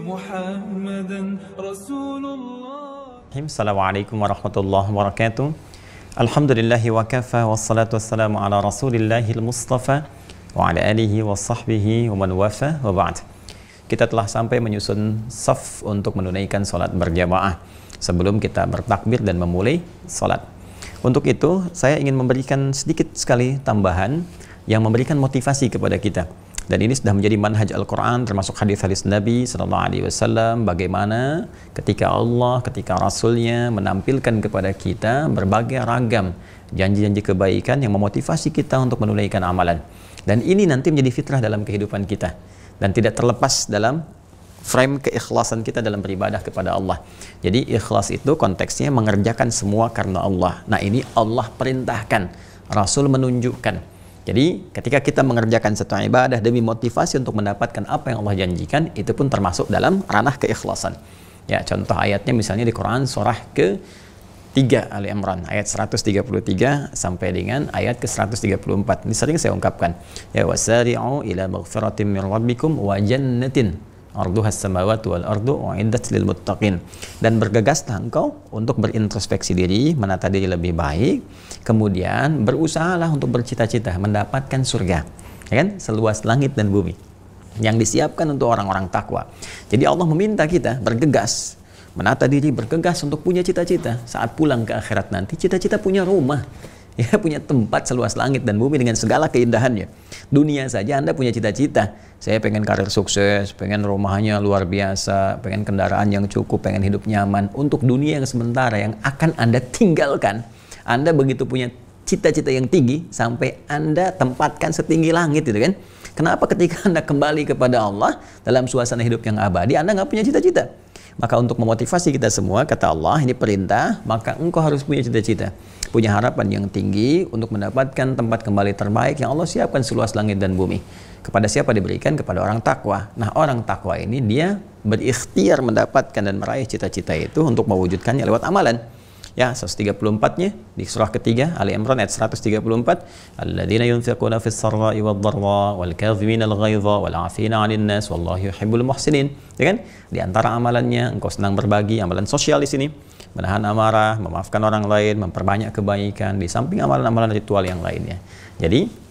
محمدا رسول الله. Assalamualaikum warahmatullahi wabarakatuh. Alhamdulillahi wa kafa wassalatu wassalamu ala Rasulillahil Mustafa wa ala alihi wa sahbihi wa man wafa wa ba'd. Kita telah sampai menyusun saf untuk menunaikan salat berjamaah sebelum kita bertakbir dan memulai salat. Untuk itu, saya ingin memberikan sedikit sekali tambahan yang memberikan motivasi kepada kita. Dan ini sudah menjadi manhaj Al-Quran, termasuk hadis-hadis Nabi SAW, bagaimana ketika Allah, ketika Rasulnya menampilkan kepada kita berbagai ragam janji-janji kebaikan yang memotivasi kita untuk menunaikan amalan. Dan ini nanti menjadi fitrah dalam kehidupan kita. Dan tidak terlepas dalam frame keikhlasan kita dalam beribadah kepada Allah. Jadi ikhlas itu konteksnya mengerjakan semua karena Allah. Nah ini Allah perintahkan, Rasul menunjukkan. Jadi ketika kita mengerjakan satu ibadah demi motivasi untuk mendapatkan apa yang Allah janjikan, itu pun termasuk dalam ranah keikhlasan. Ya, contoh ayatnya misalnya di Quran surah ke-3 Ali Imran ayat 133 sampai dengan ayat ke-134. Ini sering saya ungkapkan. Ya wasari'u ila maghfiratin min rabbikum wa jannatin arduhas samawati wal ardu uiddat lil muttaqin. Dan bergegaslah engkau untuk berintrospeksi diri, menata diri lebih baik, kemudian berusahalah untuk bercita-cita mendapatkan surga, ya kan, seluas langit dan bumi yang disiapkan untuk orang-orang takwa. Jadi Allah meminta kita bergegas menata diri, bergegas untuk punya cita-cita. Saat pulang ke akhirat nanti, cita-cita punya rumah, ya, punya tempat seluas langit dan bumi dengan segala keindahannya. Dunia saja Anda punya cita-cita. Saya pengen karir sukses, pengen rumahnya luar biasa, pengen kendaraan yang cukup, pengen hidup nyaman. Untuk dunia yang sementara yang akan Anda tinggalkan, Anda begitu punya cita-cita yang tinggi sampai Anda tempatkan setinggi langit, gitu kan? Kenapa ketika Anda kembali kepada Allah dalam suasana hidup yang abadi, Anda nggak punya cita-cita? Maka untuk memotivasi kita semua, kata Allah, ini perintah, maka engkau harus punya cita-cita, punya harapan yang tinggi untuk mendapatkan tempat kembali terbaik yang Allah siapkan seluas langit dan bumi. Kepada siapa diberikan? Kepada orang takwa. Nah, orang takwa ini dia berikhtiar mendapatkan dan meraih cita-cita itu untuk mewujudkannya lewat amalan. Ya, 134-nya di surah ketiga Ali Imran ayat 134, alladzina yunfiquna fis sarra'i wad dharra wal kadhimina al ghaidha wal 'afina 'anil nas wallahu yuhibbul muhsinin. Ya kan? Di antara amalannya engkau senang berbagi, amalan sosial di sini, menahan amarah, memaafkan orang lain, memperbanyak kebaikan di samping amalan-amalan ritual yang lainnya. Jadi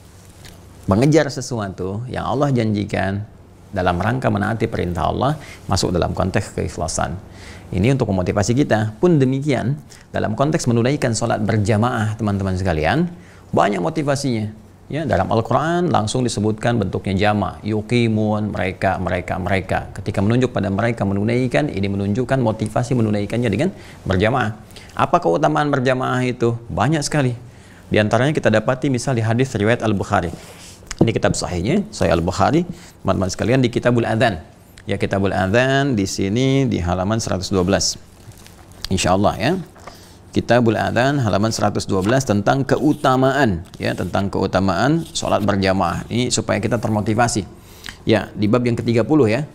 mengejar sesuatu yang Allah janjikan dalam rangka menaati perintah Allah masuk dalam konteks keikhlasan. Ini untuk memotivasi kita. Pun demikian, dalam konteks menunaikan sholat berjamaah, teman-teman sekalian, banyak motivasinya. Ya, dalam Al-Quran langsung disebutkan bentuknya jama', yuqimun, mereka. Ketika menunjuk pada mereka menunaikan, ini menunjukkan motivasi menunaikannya dengan berjamaah. Apa keutamaan berjamaah itu? Banyak sekali. Di antaranya kita dapati misal di hadis riwayat Al-Bukhari. Ini kitab sahihnya, Sahih Al-Bukhari, teman-teman sekalian, di Kitabul Adzan. Ya, Kitabul Adzan di sini di halaman 112. Insyaallah ya. Kitabul Adzan halaman 112 tentang keutamaan, ya, tentang keutamaan sholat berjamaah. Ini supaya kita termotivasi. Ya, di bab yang ke-30 ya.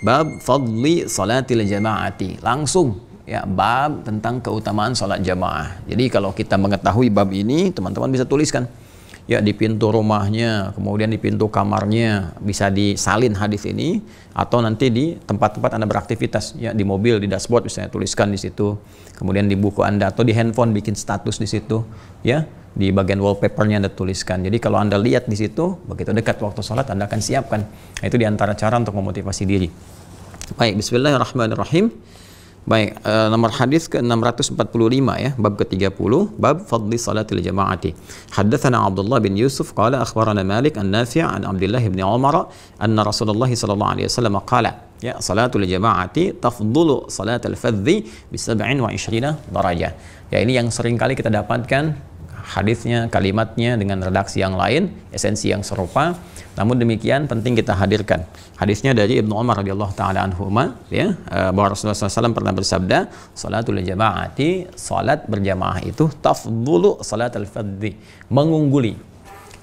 Bab fadli salatil jamaati. Langsung ya, bab tentang keutamaan sholat jamaah. Jadi kalau kita mengetahui bab ini, teman-teman bisa tuliskan. Ya, di pintu rumahnya, kemudian di pintu kamarnya bisa disalin hadis ini, atau nanti di tempat-tempat Anda beraktivitas, ya, di mobil, di dashboard misalnya tuliskan di situ, kemudian di buku Anda atau di handphone bikin status di situ, ya, di bagian wallpapernya Anda tuliskan. Jadi kalau Anda lihat di situ, begitu dekat waktu sholat Anda akan siapkan. Nah, itu diantara cara untuk memotivasi diri. Baik, bismillahirrahmanirrahim. Baik, nomor hadis ke-645 ya, bab ke-30, bab fadli salatil jamaati. Haddatsana Abdullah bin Yusuf qala akhbarana Malik an Nafi' an Abdullah bin Umar anna Rasulullah sallallahu alaihi wasallam qala ya salatul jamaati tafdulu salatal fadhi bi 27 darajah. Ya, ini yang sering kali kita dapatkan hadisnya, kalimatnya dengan redaksi yang lain, esensi yang serupa. Namun demikian penting kita hadirkan. Hadisnya dari Ibnu Umar radhiyallahu taala anhuma, ya, bahwa Rasulullah SAW pernah bersabda, salatul jamaati, salat berjamaah itu tafdulu salatul fadhi, mengungguli.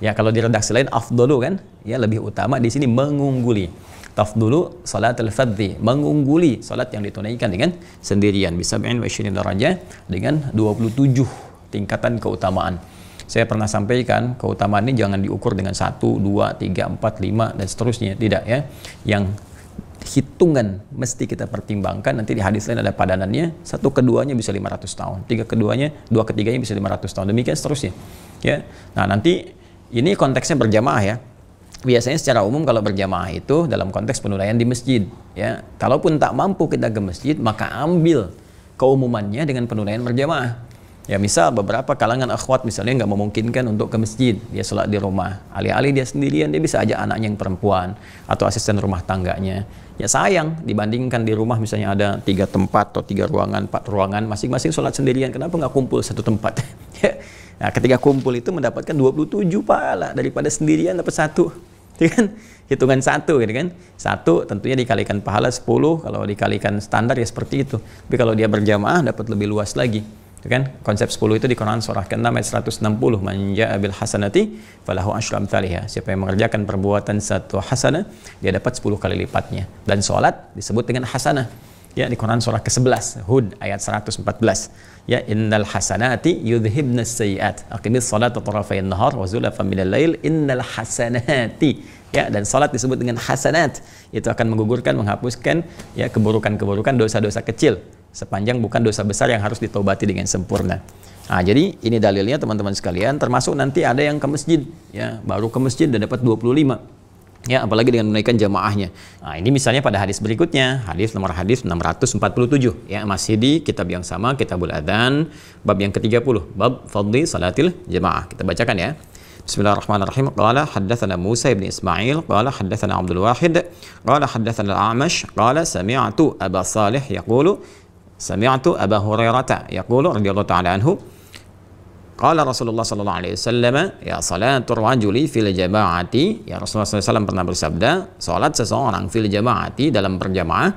Ya, kalau di redaksi lain afdalu kan, ya, lebih utama, di sini mengungguli. Tafdulu salatul fadhi, mengungguli salat yang ditunaikan dengan sendirian, bisa 27 darajah, dengan 27 tingkatan keutamaan. Saya pernah sampaikan, keutamaan ini jangan diukur dengan 1, 2, 3, 4, 5 dan seterusnya, tidak ya. Yang hitungan mesti kita pertimbangkan. Nanti di hadis lain ada padanannya, satu keduanya bisa 500 tahun, dua ketiganya bisa 500 tahun, demikian seterusnya. Ya, nah nanti ini konteksnya berjamaah ya. Biasanya secara umum kalau berjamaah itu dalam konteks penunaian di masjid. Ya, kalaupun tak mampu kita ke masjid, maka ambil keumumannya dengan penunaian berjamaah. Ya, misal beberapa kalangan akhwat misalnya nggak memungkinkan untuk ke masjid, dia sholat di rumah. Alih-alih dia sendirian, dia bisa ajak anaknya yang perempuan atau asisten rumah tangganya. Ya sayang, dibandingkan di rumah misalnya ada 3 tempat atau 3 ruangan, 4 ruangan, masing-masing sholat sendirian. Kenapa nggak kumpul satu tempat? Nah, ketika kumpul itu mendapatkan 27 pahala daripada sendirian dapat 1. Itu kan hitungan 1 gitu kan. 1 tentunya dikalikan pahala 10, kalau dikalikan standar ya seperti itu. Tapi kalau dia berjamaah dapat lebih luas lagi. Itu kan konsep 10 itu di Quran surah ke-6 ayat 160, man jaa bil hasanati falahu asyru amsalihha. Siapa yang mengerjakan perbuatan satu hasanah, dia dapat 10 kali lipatnya. Dan salat disebut dengan hasanah. Ya, di Quran surah ke-11 Hud ayat 114. Ya, innal hasanati yudhibnas sayyi'at. Aqimis salata tarafayn nahar wa zulafan minal lail innal hasanati. Ya, dan salat disebut dengan hasanat. Itu akan menggugurkan, menghapuskan ya keburukan-keburukan, dosa-dosa kecil, sepanjang bukan dosa besar yang harus ditobati dengan sempurna. Nah, jadi ini dalilnya teman-teman sekalian, termasuk nanti ada yang ke masjid, ya, baru ke masjid dan dapat 25. Ya, apalagi dengan menunaikan jamaahnya. Nah, ini misalnya pada hadis berikutnya, nomor hadis 647, ya, masih di kitab yang sama, Kitabul Adzan, bab yang ke-30, bab fadli salatil jamaah. Kita bacakan ya. Bismillahirrahmanirrahim. Qala haddatsana Musa ibn Ismail qala haddatsana Abdul Wahid qala haddatsana Al-A'mash qala sami'tu Aba Salih yaqulu sami'tu Aba Hurairah yaqulu radhiyallahu ta'ala anhu qala Rasulullah sallallahu alaihi wasallam ya salatul rajuli fil jama'ati, ya Rasulullah SAW pernah bersabda, salat seseorang fil jama'ati dalam berjamaah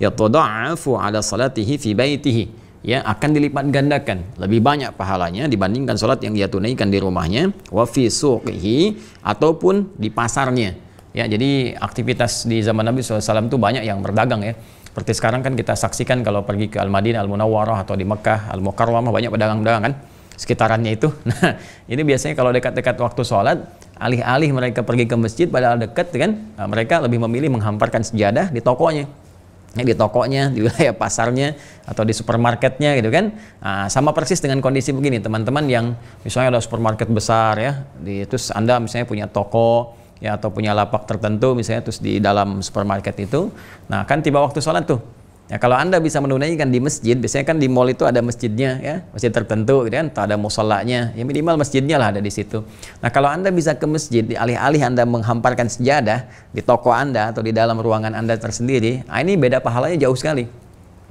yatada'afu ala salatihi fi baitihi, ya akan dilipat gandakan lebih banyak pahalanya dibandingkan salat yang dia tunaikan di rumahnya, wa fi suqihi ataupun di pasarnya. Ya, jadi aktivitas di zaman Nabi SAW itu banyak yang berdagang ya. Seperti sekarang kan kita saksikan kalau pergi ke Al-Madinah Al-Munawwarah atau di Mekah Al-Mukarramah banyak pedagang-pedagang kan sekitarannya itu. Nah, ini biasanya kalau dekat-dekat waktu sholat, alih-alih mereka pergi ke masjid padahal dekat kan, mereka lebih memilih menghamparkan sejadah di tokonya. Di tokonya, di wilayah pasarnya, atau di supermarketnya gitu kan. Nah, sama persis dengan kondisi begini, teman-teman yang misalnya ada supermarket besar ya, terus Anda misalnya punya toko ya atau punya lapak tertentu misalnya terus di dalam supermarket itu. Nah, kan tiba waktu sholat tuh. Ya, kalau Anda bisa menunaikan di masjid, biasanya kan di mall itu ada masjidnya ya, masjid tertentu gitu kan, atau ada musallanya, ya minimal masjidnya lah ada di situ. Nah, kalau Anda bisa ke masjid, alih-alih Anda menghamparkan sejadah di toko Anda atau di dalam ruangan Anda tersendiri, nah ini beda pahalanya jauh sekali.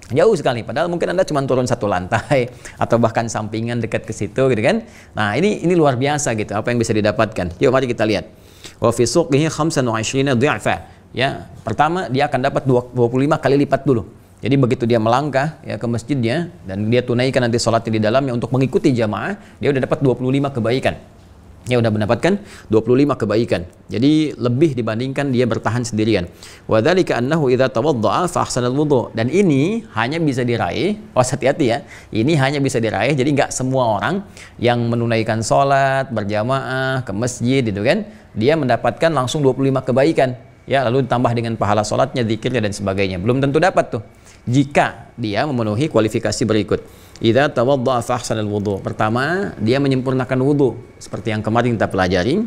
Jauh sekali, padahal mungkin Anda cuma turun 1 lantai atau bahkan sampingan dekat ke situ gitu kan. Nah, ini luar biasa gitu apa yang bisa didapatkan. Yuk mari kita lihat. Wa fi suqihi 25 dhi'fa. Ya, pertama dia akan dapat 25 kali lipat dulu. Jadi begitu dia melangkah ya ke masjidnya dan dia tunaikan nanti sholatnya di dalamnya untuk mengikuti jamaah, dia udah dapat 25 kebaikan. Dia udah mendapatkan 25 kebaikan. Jadi lebih dibandingkan dia bertahan sendirian. Wa dzalika annahu idza tawadda'a fa ahsanal wudhu. Dan ini hanya bisa diraih, hati-hati ya. Ini hanya bisa diraih, jadi nggak semua orang yang menunaikan sholat berjamaah ke masjid itu kan, dia mendapatkan langsung 25 kebaikan. Ya, lalu ditambah dengan pahala sholatnya, zikirnya dan sebagainya. Belum tentu dapat tuh. Jika dia memenuhi kualifikasi berikut. Idza tawadda'a fa ahsanal wudhu. Pertama, dia menyempurnakan wudu seperti yang kemarin kita pelajari.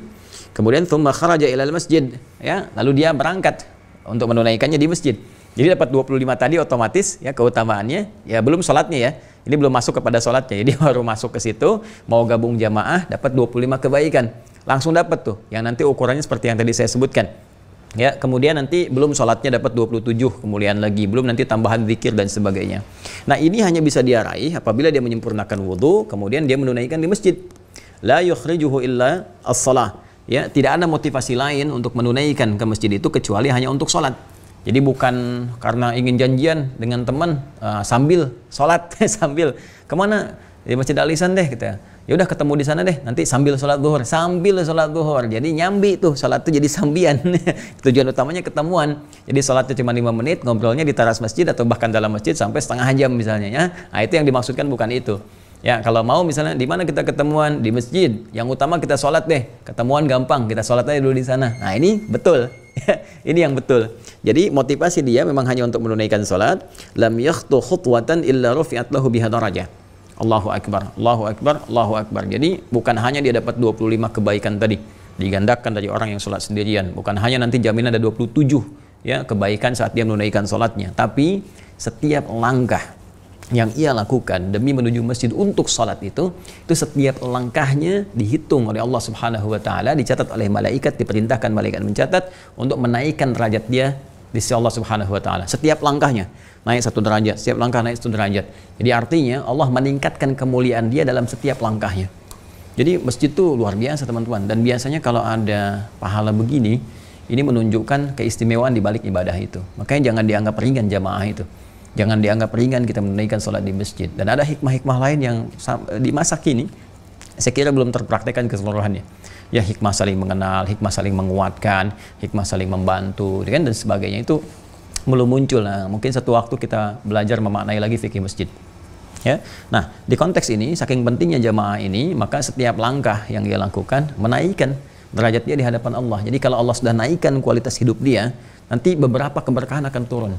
Kemudian tsumma kharaja ilal masjid, ya, lalu dia berangkat untuk menunaikannya di masjid. Jadi dapat 25 tadi otomatis ya keutamaannya, ya belum sholatnya ya. Ini belum masuk kepada sholatnya. Jadi baru masuk ke situ, mau gabung jamaah dapat 25 kebaikan. Langsung dapat tuh. Yang nanti ukurannya seperti yang tadi saya sebutkan. Ya, kemudian nanti belum sholatnya dapat 27 kemudian lagi, belum nanti tambahan zikir dan sebagainya. Nah, ini hanya bisa dia raih apabila dia menyempurnakan wudhu, kemudian dia menunaikan di masjid. La yukhrijuhu illa as-salah. Ya, tidak ada motivasi lain untuk menunaikan ke masjid itu kecuali hanya untuk sholat. Jadi bukan karena ingin janjian dengan teman sambil sholat, sambil kemana di Masjid Al-Ihsan deh kita. Ya udah ketemu di sana deh, nanti sambil sholat zuhur, jadi nyambi tuh sholat tuh jadi sambian. Tujuan utamanya ketemuan, jadi sholatnya cuma 5 menit, ngobrolnya di teras masjid atau bahkan dalam masjid sampai setengah jam misalnya ya. Nah, itu yang dimaksudkan bukan itu. Ya, kalau mau misalnya di mana kita ketemuan di masjid, yang utama kita sholat deh. Ketemuan gampang, kita sholat aja dulu di sana. Nah, ini betul. Ini yang betul. Jadi motivasi dia memang hanya untuk menunaikan sholat. Lam yakhtu khutwatan illa rufi'at lahu biha darajah. Allahu akbar, Allahu akbar, Allahu akbar. Jadi bukan hanya dia dapat 25 kebaikan tadi, digandakan dari orang yang sholat sendirian. Bukan hanya nanti jaminan ada 27 ya kebaikan saat dia menunaikan sholatnya, tapi setiap langkah yang ia lakukan demi menuju masjid untuk salat itu setiap langkahnya dihitung oleh Allah Subhanahu wa taala, dicatat oleh malaikat, diperintahkan malaikat mencatat untuk menaikkan derajat dia di sisi Allah Subhanahu wa taala. Setiap langkahnya naik 1 derajat, setiap langkah naik 1 derajat. Jadi artinya Allah meningkatkan kemuliaan dia dalam setiap langkahnya. Jadi masjid itu luar biasa teman-teman, dan biasanya kalau ada pahala begini, ini menunjukkan keistimewaan di balik ibadah itu. Makanya jangan dianggap ringan jamaah itu. Jangan dianggap ringan kita menunaikan sholat di masjid. Dan ada hikmah-hikmah lain yang di masa kini saya kira belum terpraktekkan keseluruhannya. Ya, hikmah saling mengenal, hikmah saling menguatkan, hikmah saling membantu, dan sebagainya itu belum muncul. Nah, mungkin satu waktu kita belajar memaknai lagi fikih masjid. Ya. Nah, di konteks ini saking pentingnya jamaah ini, maka setiap langkah yang dia lakukan menaikkan derajat dia di hadapan Allah. Jadi kalau Allah sudah naikkan kualitas hidup dia, nanti beberapa keberkahan akan turun.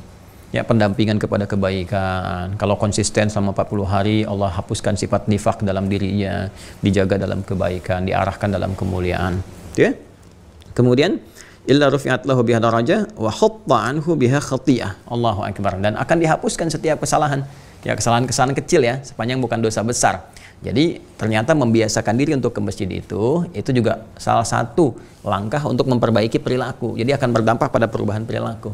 Ya, pendampingan kepada kebaikan. Kalau konsisten selama 40 hari, Allah hapuskan sifat nifak dalam dirinya, dijaga dalam kebaikan, diarahkan dalam kemuliaan. Ya. Kemudian illa rufi'at lahu biha darajah wa hutta anhu biha khati'ah. Allahu akbar. Dan akan dihapuskan setiap kesalahan. Ya, kesalahan-kesalahan kecil ya, sepanjang bukan dosa besar. Jadi ternyata membiasakan diri untuk ke masjid itu juga salah satu langkah untuk memperbaiki perilaku. Jadi akan berdampak pada perubahan perilaku.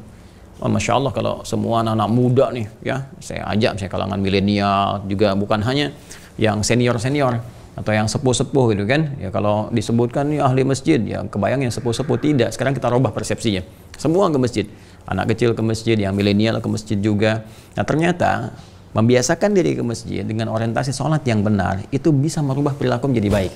Oh, Masya Allah kalau semua anak-anak muda nih ya, saya ajak misalnya kalangan milenial juga, bukan hanya yang senior-senior atau yang sepuh-sepuh gitu kan. Ya kalau disebutkan nih ahli masjid, ya kebayang yang sepuh-sepuh, tidak. Sekarang kita rubah persepsinya. Semua ke masjid. Anak kecil ke masjid, yang milenial ke masjid juga. Nah, ternyata membiasakan diri ke masjid dengan orientasi sholat yang benar itu bisa merubah perilaku menjadi baik.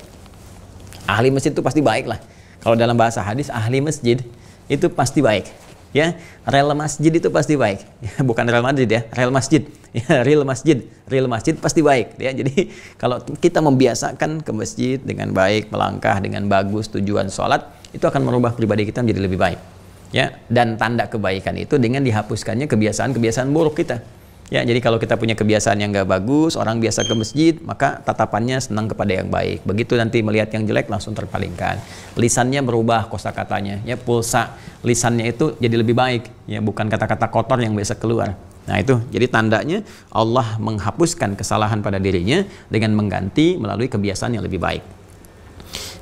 Ahli masjid itu pasti baik lah. Kalau dalam bahasa hadis, ahli masjid itu pasti baik. Ya, rel masjid itu pasti baik. Ya, bukan rel Madrid ya, rel masjid. Ya, real masjid pasti baik. Ya, jadi kalau kita membiasakan ke masjid dengan baik, melangkah dengan bagus, tujuan sholat, itu akan merubah pribadi kita menjadi lebih baik. Ya, dan tanda kebaikan itu dengan dihapuskannya kebiasaan-kebiasaan buruk kita. Ya, jadi kalau kita punya kebiasaan yang nggak bagus, orang biasa ke masjid, maka tatapannya senang kepada yang baik. Begitu nanti melihat yang jelek langsung terpalingkan. Lisannya berubah kosakatanya, ya pulsa lisannya itu jadi lebih baik, ya bukan kata-kata kotor yang biasa keluar. Nah itu, jadi tandanya Allah menghapuskan kesalahan pada dirinya dengan mengganti melalui kebiasaan yang lebih baik.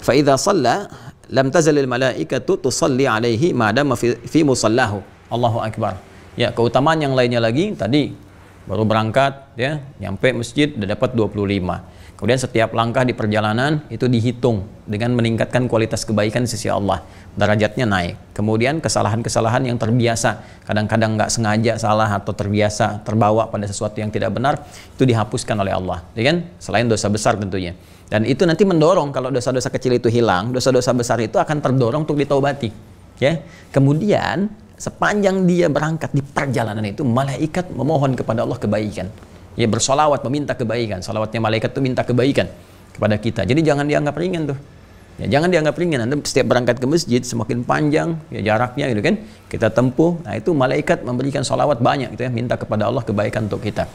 Fa idza shalla lam tazalil malaikatu tusalli alaihi ma dama fi musallahu. Allahu akbar. Ya, keutamaan yang lainnya lagi tadi baru berangkat ya, nyampe masjid udah dapat 25. Kemudian setiap langkah di perjalanan itu dihitung dengan meningkatkan kualitas kebaikan sisi Allah. Derajatnya naik. Kemudian kesalahan-kesalahan yang terbiasa, kadang-kadang nggak sengaja salah atau terbiasa terbawa pada sesuatu yang tidak benar, itu dihapuskan oleh Allah. Ya kan? Selain dosa besar tentunya. Dan itu nanti mendorong kalau dosa-dosa kecil itu hilang, dosa-dosa besar itu akan terdorong untuk ditaubati. Ya. Kemudian sepanjang dia berangkat di perjalanan itu, malaikat memohon kepada Allah kebaikan. Ya, bersolawat meminta kebaikan. Salawatnya malaikat itu minta kebaikan kepada kita. Jadi jangan dianggap ringan tuh. Ya, jangan dianggap ringan. Anda setiap berangkat ke masjid semakin panjang ya jaraknya gitu kan, kita tempuh. Nah itu malaikat memberikan solawat banyak gitu ya, minta kepada Allah kebaikan untuk kita.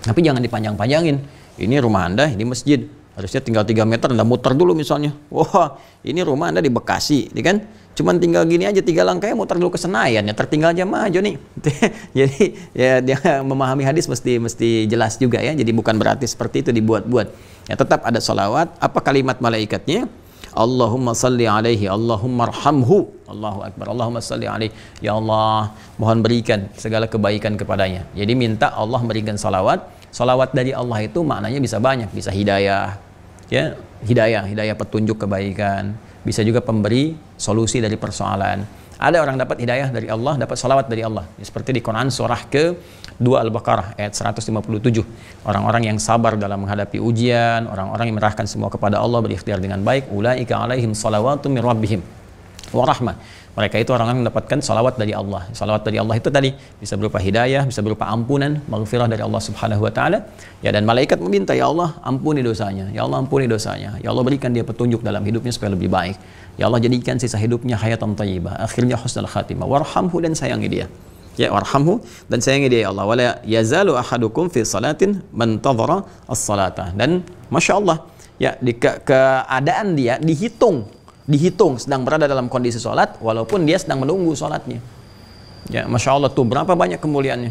Tapi jangan dipanjang-panjangin. Ini rumah Anda, ini masjid. Harusnya tinggal 3 meter, Anda muter dulu misalnya. Wah, ini rumah Anda di Bekasi, gitu kan? Cuman tinggal gini aja 3 langkahnya muter dulu ke Senayan, ya tertinggal jamaah aja nih. Jadi ya dia memahami hadis mesti jelas juga ya. Jadi bukan berarti seperti itu dibuat-buat. Ya tetap ada salawat. Apa kalimat malaikatnya? Allahumma salli alaihi, Allahumma arhamhu. Allahu akbar. Allahumma salli alaihi. Ya Allah, mohon berikan segala kebaikan kepadanya. Jadi minta Allah berikan salawat. Salawat dari Allah itu maknanya bisa banyak, bisa hidayah. Ya, hidayah petunjuk kebaikan. Bisa juga pemberi solusi dari persoalan. Ada orang dapat hidayah dari Allah, dapat salawat dari Allah. Ya, seperti di Quran surah ke-2 Al-Baqarah ayat 157. Orang-orang yang sabar dalam menghadapi ujian, orang-orang yang menyerahkan semua kepada Allah, berikhtiar dengan baik, ulaika alaihim salawatu min rabbihim wa rahmah Mereka itu orang-orang yang mendapatkan salawat dari Allah. Salawat dari Allah itu tadi bisa berupa hidayah, bisa berupa ampunan, maghfirah dari Allah Subhanahu wa taala. Ya, dan malaikat meminta, ya Allah ampuni dosanya. Ya Allah ampuni dosanya. Ya Allah berikan dia petunjuk dalam hidupnya supaya lebih baik. Ya Allah jadikan sisa hidupnya hayatan thayyibah. Akhirnya husnul khatimah. Warhamhu dan sayangi dia. Ya, warhamhu dan sayangi dia ya Allah. Wala yazalu ahadukum fi salatin man tadhara as-salata. Dan Masya Allah, ya di keadaan dia dihitung sedang berada dalam kondisi sholat walaupun dia sedang menunggu sholatnya. Ya, Masya Allah tuh berapa banyak kemuliaannya.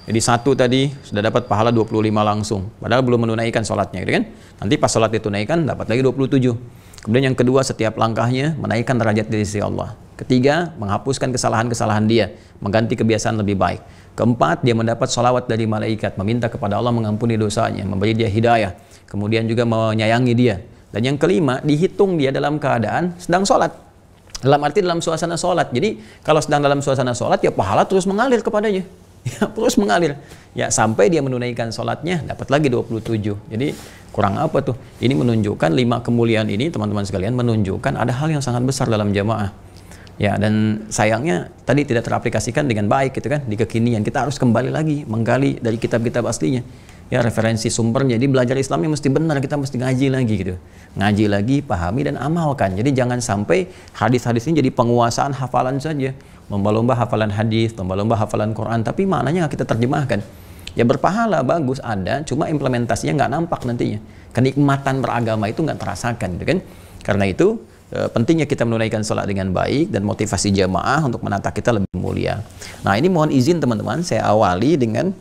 Jadi satu tadi sudah dapat pahala 25 langsung, padahal belum menunaikan sholatnya, gitu kan? Nanti pas sholat ditunaikan dapat lagi 27. Kemudian yang kedua, setiap langkahnya menaikkan derajat di sisi Allah. Ketiga, menghapuskan kesalahan-kesalahan dia, mengganti kebiasaan lebih baik. Keempat, dia mendapat sholawat dari malaikat, meminta kepada Allah mengampuni dosanya, memberi dia hidayah, kemudian juga menyayangi dia. Dan yang kelima, dihitung dia dalam keadaan sedang sholat. Dalam arti dalam suasana sholat. Jadi kalau sedang dalam suasana sholat, ya pahala terus mengalir kepadanya. Ya, terus mengalir. Ya, sampai dia menunaikan sholatnya, dapat lagi 27. Jadi kurang apa tuh? Ini menunjukkan 5 kemuliaan ini, teman-teman sekalian, menunjukkan ada hal yang sangat besar dalam jamaah. Ya, dan sayangnya tadi tidak teraplikasikan dengan baik gitu kan, di kekinian. Kita harus kembali lagi menggali dari kitab-kitab aslinya. Ya, referensi sumbernya. Jadi belajar Islamnya mesti benar, kita mesti ngaji lagi gitu. Ngaji lagi, pahami dan amalkan. Jadi jangan sampai hadis-hadis ini jadi penguasaan hafalan saja. Lomba-lomba hafalan hadis, lomba-lomba hafalan Quran, tapi maknanya nggak kita terjemahkan. Ya berpahala, bagus ada, cuma implementasinya nggak nampak nantinya. Kenikmatan beragama itu nggak terasakan gitu kan. Karena itu pentingnya kita menunaikan sholat dengan baik dan motivasi jamaah untuk menata kita lebih mulia. Nah, ini mohon izin teman-teman, saya awali dengan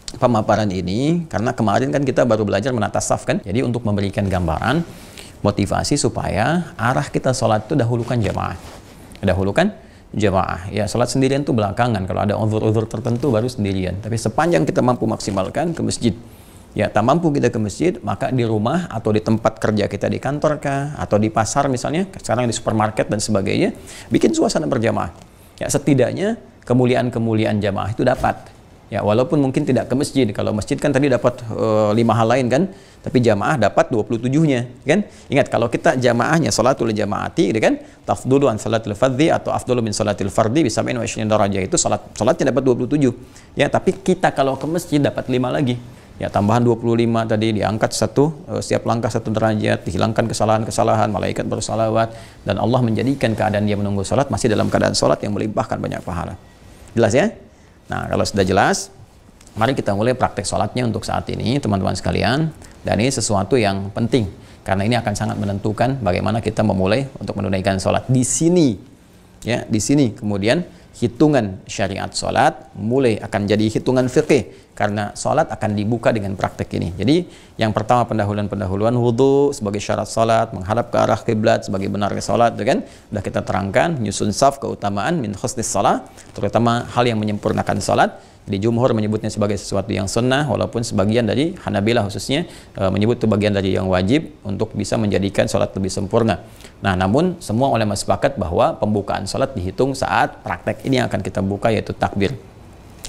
pemaparan ini karena kemarin kan kita baru belajar menata saf kan. Jadi untuk memberikan gambaran motivasi supaya arah kita sholat itu dahulukan jamaah. Dahulukan jamaah. Ya, sholat sendirian itu belakangan. Kalau ada uzur-uzur tertentu baru sendirian. Tapi sepanjang kita mampu maksimalkan ke masjid. Ya, tak mampu kita ke masjid, maka di rumah atau di tempat kerja kita, di kantor kah, atau di pasar misalnya, sekarang di supermarket dan sebagainya, bikin suasana berjamaah. Ya, setidaknya kemuliaan-kemuliaan jamaah itu dapat. Ya, walaupun mungkin tidak ke masjid. Kalau masjid kan tadi dapat 5 hal lain kan, tapi jamaah dapat 27-nya kan. Ingat, kalau kita jamaahnya salatul jamaati gitu kan, tafdulu an salatil fardhi atau afdalu min salatil fardhi bisa 27 darajah, itu salatnya dapat 27. Ya, tapi kita kalau ke masjid dapat 5 lagi. Ya, tambahan 25 tadi, diangkat setiap langkah 1 derajat, dihilangkan kesalahan-kesalahan, malaikat bersalawat, dan Allah menjadikan keadaan dia menunggu salat masih dalam keadaan salat yang melimpahkan banyak pahala. Jelas ya? Nah, kalau sudah jelas, mari kita mulai praktek sholatnya untuk saat ini, teman-teman sekalian. Dan ini sesuatu yang penting, karena ini akan sangat menentukan bagaimana kita memulai untuk menunaikan sholat. Di sini, ya, di sini kemudian hitungan syariat sholat mulai akan jadi hitungan fikih, karena sholat akan dibuka dengan praktek ini. Jadi, yang pertama pendahuluan wudhu sebagai syarat sholat, menghadap ke arah kiblat sebagai benarnya sholat, kan? Sudah kita terangkan, nyusun saf, keutamaan min husnis sholat, terutama hal yang menyempurnakan sholat. Jadi jumhur menyebutnya sebagai sesuatu yang sunnah, walaupun sebagian dari Hanabilah khususnya menyebut itu bagian dari yang wajib untuk bisa menjadikan sholat lebih sempurna. Nah, namun semua ulama sepakat bahwa pembukaan sholat dihitung saat praktek ini yang akan kita buka, yaitu takbir.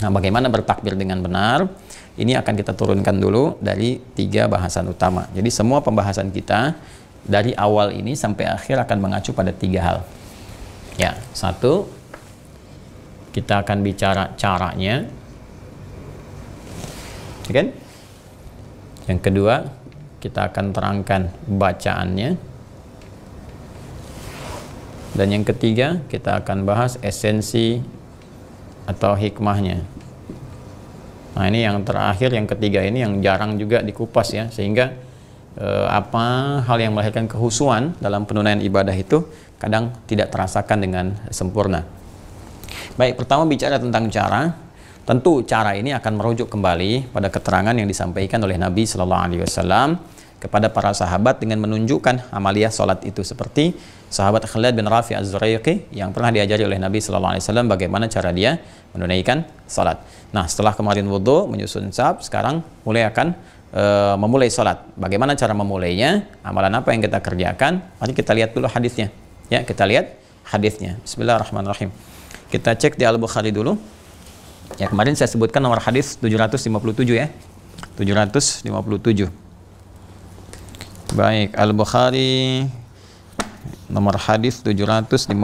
Nah, bagaimana bertakbir dengan benar? Ini akan kita turunkan dulu dari 3 bahasan utama. Jadi semua pembahasan kita dari awal ini sampai akhir akan mengacu pada 3 hal. Ya, 1, kita akan bicara caranya. Kan? Yang kedua, kita akan terangkan bacaannya. Dan yang ketiga, kita akan bahas esensi atau hikmahnya. Nah, ini yang terakhir, yang ketiga ini yang jarang juga dikupas ya, sehingga apa hal yang melahirkan kehusuan dalam penunaian ibadah itu kadang tidak terasakan dengan sempurna. Baik, pertama bicara tentang cara. Tentu cara ini akan merujuk kembali pada keterangan yang disampaikan oleh Nabi Shallallahu Alaihi Wasallam kepada para sahabat dengan menunjukkan amaliyah sholat itu, seperti sahabat Khalid bin Rafi Az-Zuraiqi yang pernah diajari oleh Nabi Shallallahu Alaihi Wasallam bagaimana cara dia menunaikan sholat. Nah, setelah kemarin wudhu, menyusun saf, sekarang mulai akan memulai sholat. Bagaimana cara memulainya? Amalan apa yang kita kerjakan? Mari kita lihat dulu hadisnya. Ya, kita lihat hadisnya. Bismillahirrahmanirrahim. Kita cek di Al-Bukhari dulu. Ya, kemarin saya sebutkan nomor hadis 757 ya. 757. Baik, Al-Bukhari nomor hadis 757.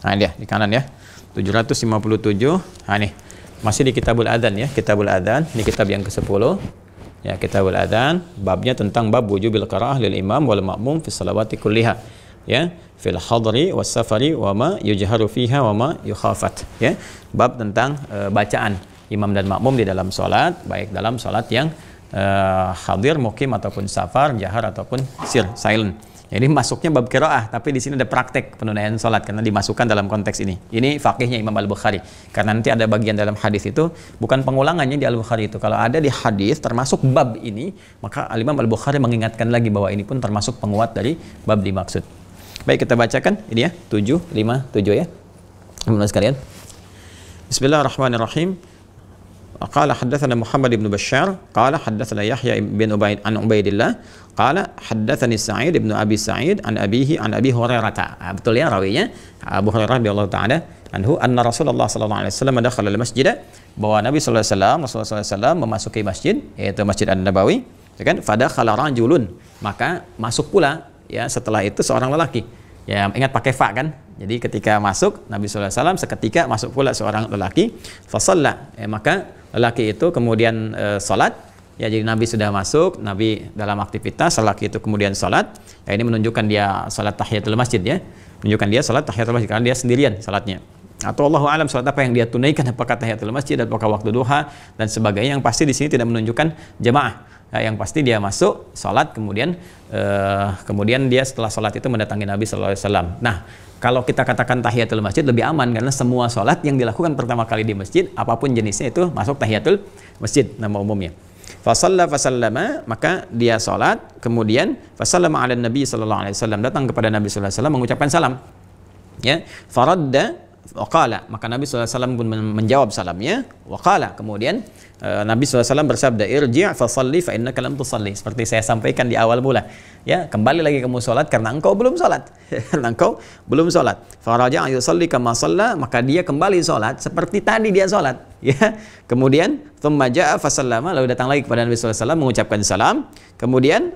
Nah, dia di kanan ya. 757. Nah, nih. Masih di Kitabul Adzan ya, Kitabul Adzan. Ini kitab yang ke-10. Ya, Kitabul Adzan, babnya tentang bab wujubil qiraah lil imam wal ma'mum fi shalawati kulliha. Ya, fil hadri was safari wa ma yujharu fiha wa ma yukhafat. Ya, bab tentang bacaan imam dan makmum di dalam salat, baik dalam salat yang hadir, mukim ataupun safar, jahar ataupun sir, silent. Jadi masuknya bab qiraah, tapi di sini ada praktek penunaian salat karena dimasukkan dalam konteks ini. Ini fakihnya Imam Al-Bukhari. Karena nanti ada bagian dalam hadis itu bukan pengulangannya di Al-Bukhari itu. Kalau ada di hadis termasuk bab ini, maka Imam Al-Bukhari mengingatkan lagi bahwa ini pun termasuk penguat dari bab dimaksud. Baik, kita bacakan ini ya, 757 ya. Teman-teman sekalian. Bismillahirrahmanirrahim. قال حدثنا محمد بن بشار قال حدثنا يحيى بن عن عبيد الله قال حدثني سعيد بن ابي سعيد عن ابيه عن ابي هريره. Betul ya rawinya Abu Hurairah radhiyallahu taala anhu anna Rasulullah sallallahu alaihi wasallam dakhala al-masjid, bahwa Nabi sallallahu alaihi wasallam Rasulullah sallallahu alaihi wasallam memasuki masjid, yaitu Masjid An-Nabawi, ya kan? Fadakhala rajulun, maka masuk pula ya setelah itu seorang lelaki. Ya, ingat pakai fa kan? Jadi ketika masuk Nabi sallallahu alaihi wasallam, seketika masuk pula seorang lelaki, fa shalla, maka lelaki itu kemudian salat. Ya, jadi Nabi sudah masuk, Nabi dalam aktivitas, lelaki itu kemudian salat. Ya, ini menunjukkan dia salat tahiyatul masjid ya. Menunjukkan dia salat tahiyatul masjid karena dia sendirian salatnya. Atau Allahu alam salat apa yang dia tunaikan, apakah tahiyatul masjid, apakah waktu duha dan sebagainya, yang pasti di sini tidak menunjukkan jamaah. Ya, yang pasti dia masuk salat, kemudian dia setelah salat itu mendatangi Nabi sallallahu alaihi wasallam. Nah, kalau kita katakan tahiyatul masjid lebih aman karena semua salat yang dilakukan pertama kali di masjid, apapun jenisnya itu masuk tahiyatul masjid nama umumnya. Fasalla fasallama, maka dia salat, kemudian fasallama ala Nabi sallallahu alaihi wasallam, datang kepada Nabi sallallahu alaihi wasallam mengucapkan salam. Ya, faradda waqala, maka Nabi sallallahu alaihi wasallam pun menjawab salamnya. Waqala, kemudian Nabi SAW bersabda, irji' fasalli fa innaka lam tusalli. Seperti saya sampaikan di awal mula, ya, kembali lagi kamu salat karena engkau belum salat. Karena engkau belum salat. Faraja'a yusalli kama shalla, maka dia kembali salat seperti tadi dia salat, ya. Kemudian thumma ja'a fasallama, lalu datang lagi kepada Nabi SAW mengucapkan salam. Kemudian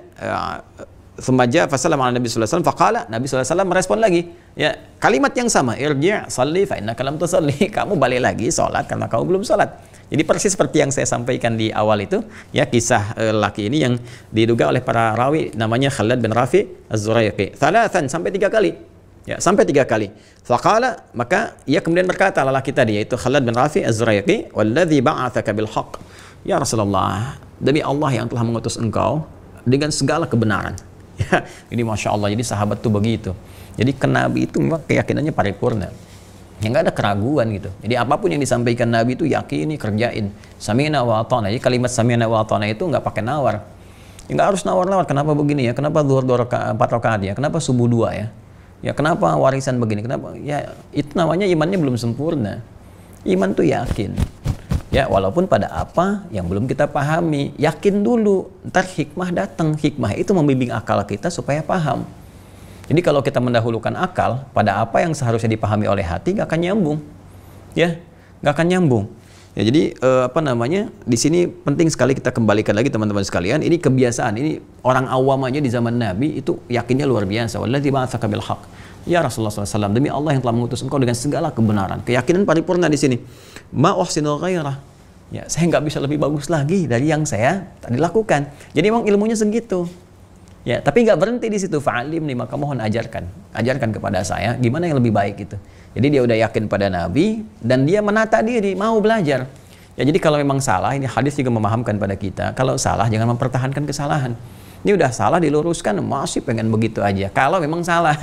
thumma ja'a fasallama ala Nabi SAW faqala, Nabi SAW merespon lagi, ya, kalimat yang sama, irji' salli fa innaka lam tusalli. Kamu balik lagi salat karena kamu belum salat. Jadi persis seperti yang saya sampaikan di awal itu, ya, kisah laki ini yang diduga oleh para rawi namanya Khalad bin Rafi Az-Zuraiqi. Thalathan, sampai 3 kali. Ya, sampai 3 kali. Faqala, maka ia kemudian berkata, lelaki tadi yaitu Khalad bin Rafi Az-Zuraiqi, "Walladzi ba'atsaka bil haqq." Ya Rasulullah, demi Allah yang telah mengutus engkau dengan segala kebenaran. Ya, ini Masya Allah, jadi sahabat tuh begitu. Jadi ke Nabi itu memang keyakinannya paripurna. Ya, nggak ada keraguan gitu. Jadi apapun yang disampaikan Nabi itu yakini, kerjain. Sami'na wa ata'na. Jadi kalimat sami'na wa ata'na itu nggak pakai nawar. Ya, nggak harus nawar-nawar. Kenapa begini ya? Kenapa zuhur 4 rakaat ya? Kenapa subuh 2 ya? Ya, kenapa warisan begini? Kenapa? Ya, itu namanya imannya belum sempurna. Iman tuh yakin. Ya, walaupun pada apa yang belum kita pahami, yakin dulu. Ntar hikmah datang. Hikmah itu membimbing akal kita supaya paham. Jadi kalau kita mendahulukan akal pada apa yang seharusnya dipahami oleh hati, nggak akan nyambung, ya, nggak akan nyambung. Ya, jadi di sini penting sekali kita kembalikan lagi teman-teman sekalian. Ini kebiasaan, ini orang awam aja di zaman Nabi itu yakinnya luar biasa. Walladzi ba'atsaka bil haqq. Ya Rasulullah SAW, demi Allah yang telah mengutus engkau dengan segala kebenaran. Keyakinan paripurna di sini. Ma uhsinu ghairah. Ya, saya nggak bisa lebih bagus lagi dari yang saya tadi lakukan. Jadi memang ilmunya segitu. Ya, tapi nggak berhenti di situ. Fa'alimni, maka mohon ajarkan kepada saya gimana yang lebih baik itu. Jadi dia udah yakin pada Nabi dan dia menata diri, mau belajar. Ya, jadi kalau memang salah, ini hadis juga memahamkan pada kita, kalau salah jangan mempertahankan kesalahan. Ini udah salah diluruskan, masih pengen begitu aja. Kalau memang salah.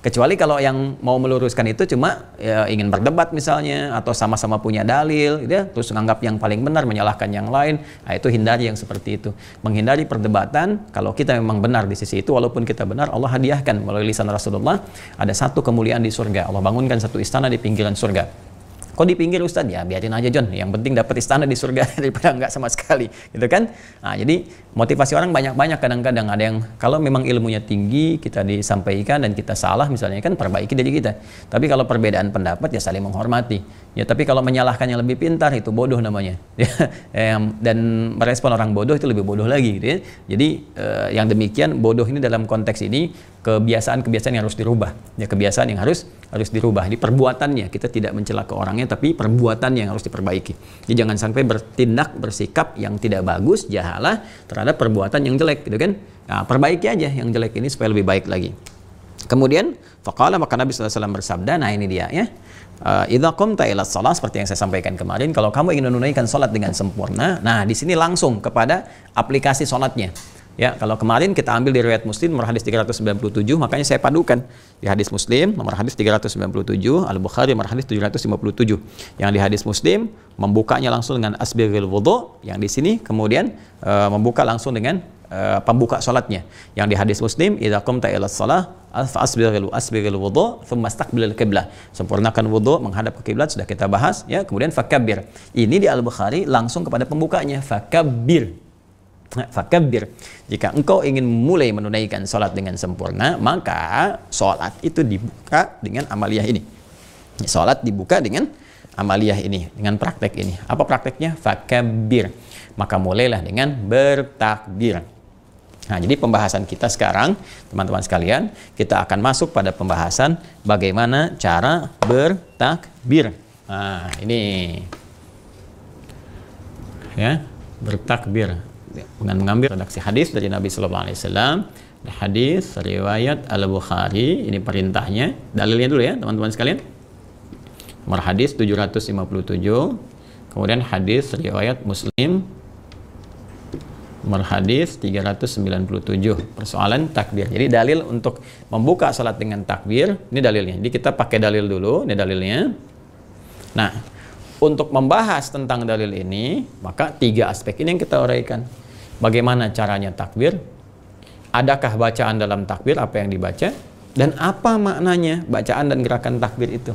Kecuali kalau yang mau meluruskan itu cuma ya, ingin berdebat misalnya, atau sama-sama punya dalil, ya, terus menganggap yang paling benar, menyalahkan yang lain. Nah, itu hindari yang seperti itu. Menghindari perdebatan. Kalau kita memang benar di sisi itu, walaupun kita benar, Allah hadiahkan melalui lisan Rasulullah ada satu kemuliaan di surga. Allah bangunkan satu istana di pinggiran surga. Kok di pinggir Ustaz? Ya biarin aja John, yang penting dapat istana di surga daripada enggak sama sekali, gitu kan? Nah, jadi motivasi orang banyak-banyak, kadang-kadang ada yang kalau memang ilmunya tinggi kita disampaikan dan kita salah misalnya kan perbaiki diri kita. Tapi kalau perbedaan pendapat ya saling menghormati. Ya, tapi kalau menyalahkan yang lebih pintar itu bodoh namanya. Dan merespon orang bodoh itu lebih bodoh lagi, gitu ya. Jadi yang demikian bodoh ini dalam konteks ini kebiasaan-kebiasaan yang harus dirubah. Ya, kebiasaan yang harus dirubah. Di perbuatannya kita tidak mencela ke orangnya, tapi perbuatan yang harus diperbaiki. Jadi jangan sampai bertindak, bersikap yang tidak bagus, jahalah terhadap perbuatan yang jelek, gitu kan? Nah, perbaiki aja yang jelek ini supaya lebih baik lagi. Kemudian faqala, maka Nabi SAW bersabda, nah ini dia ya. Idza qumta ila shalah, seperti yang saya sampaikan kemarin, kalau kamu ingin menunaikan salat dengan sempurna, nah di sini langsung kepada aplikasi salatnya. Ya, kalau kemarin kita ambil di riwayat Muslim nomor hadis 397, makanya saya padukan di hadis Muslim nomor hadis 397, Al-Bukhari nomor hadis 757. Yang di hadis Muslim membukanya langsung dengan asbigil wudu, yang di sini kemudian membuka langsung dengan pembuka salatnya. Yang di hadis Muslim, idza qumta ila shalah asbigil wudu thumma istaqbilal qiblah. Sempurnakan wudu, menghadap ke kiblat, sudah kita bahas ya. Kemudian fakabbir. Ini di Al-Bukhari langsung kepada pembukanya, fakabbir. Fakabbir. Jika engkau ingin mulai menunaikan salat dengan sempurna, maka salat itu dibuka dengan amaliyah ini. Salat dibuka dengan amaliyah ini, dengan praktek ini. Apa prakteknya? Fakabbir. Maka mulailah dengan bertakbir. Nah, jadi pembahasan kita sekarang, teman-teman sekalian, kita akan masuk pada pembahasan bagaimana cara bertakbir. Nah, ini ya, bertakbir dengan mengambil redaksi hadis dari Nabi Sallallahu Alaihi Wasallam. Hadis riwayat Al-Bukhari, ini perintahnya, dalilnya dulu ya, teman-teman sekalian. Nomor hadis 757, kemudian hadis riwayat Muslim nomor hadis 397, persoalan takbir. Jadi dalil untuk membuka salat dengan takbir, ini dalilnya. Jadi kita pakai dalil dulu, ini dalilnya. Nah, untuk membahas tentang dalil ini, maka 3 aspek ini yang kita uraikan. Bagaimana caranya takbir? Adakah bacaan dalam takbir, apa yang dibaca? Dan apa maknanya bacaan dan gerakan takbir itu?